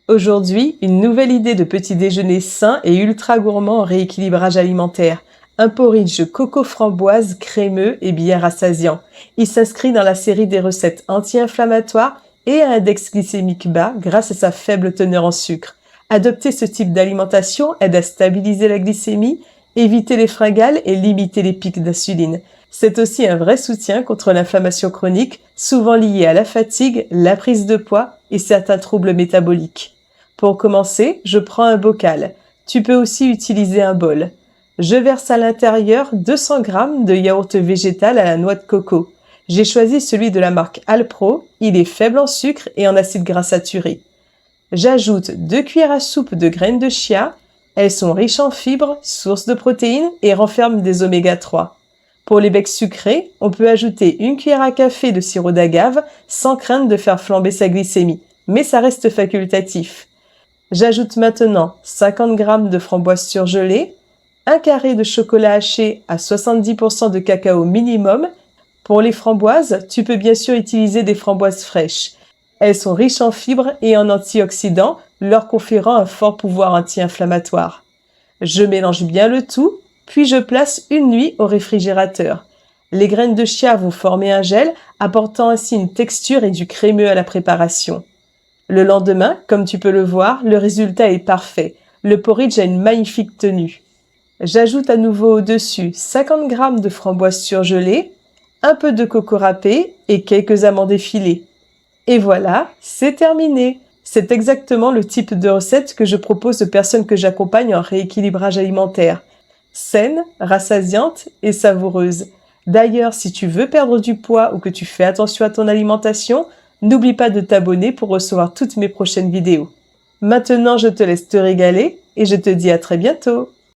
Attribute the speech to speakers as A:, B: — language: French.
A: Aujourd'hui, une nouvelle idée de petit déjeuner sain et ultra gourmand en rééquilibrage alimentaire. Un porridge coco-framboise crémeux et bien rassasiant. Il s'inscrit dans la série des recettes anti-inflammatoires et à index glycémique bas grâce à sa faible teneur en sucre. Adopter ce type d'alimentation aide à stabiliser la glycémie, éviter les fringales et limiter les pics d'insuline. C'est aussi un vrai soutien contre l'inflammation chronique, souvent liée à la fatigue, la prise de poids et certains troubles métaboliques. Pour commencer, je prends un bocal. Tu peux aussi utiliser un bol. Je verse à l'intérieur 200 g de yaourt végétal à la noix de coco. J'ai choisi celui de la marque Alpro, il est faible en sucre et en acides gras saturés. J'ajoute 2 cuillères à soupe de graines de chia. Elles sont riches en fibres, source de protéines et renferment des oméga 3. Pour les becs sucrés, on peut ajouter 1 cuillère à café de sirop d'agave sans crainte de faire flamber sa glycémie, mais ça reste facultatif. J'ajoute maintenant 50 g de framboises surgelées, un carré de chocolat haché à 70% de cacao minimum. Pour les framboises, tu peux bien sûr utiliser des framboises fraîches. Elles sont riches en fibres et en antioxydants, leur conférant un fort pouvoir anti-inflammatoire. Je mélange bien le tout, puis je place une nuit au réfrigérateur. Les graines de chia vont former un gel, apportant ainsi une texture et du crémeux à la préparation. Le lendemain, comme tu peux le voir, le résultat est parfait. Le porridge a une magnifique tenue. J'ajoute à nouveau au-dessus 50 g de framboises surgelées, un peu de coco râpé et quelques amandes effilées. Et voilà, c'est terminé. C'est exactement le type de recette que je propose aux personnes que j'accompagne en rééquilibrage alimentaire. Saine, rassasiante et savoureuse. D'ailleurs, si tu veux perdre du poids ou que tu fais attention à ton alimentation, n'oublie pas de t'abonner pour recevoir toutes mes prochaines vidéos. Maintenant, je te laisse te régaler et je te dis à très bientôt.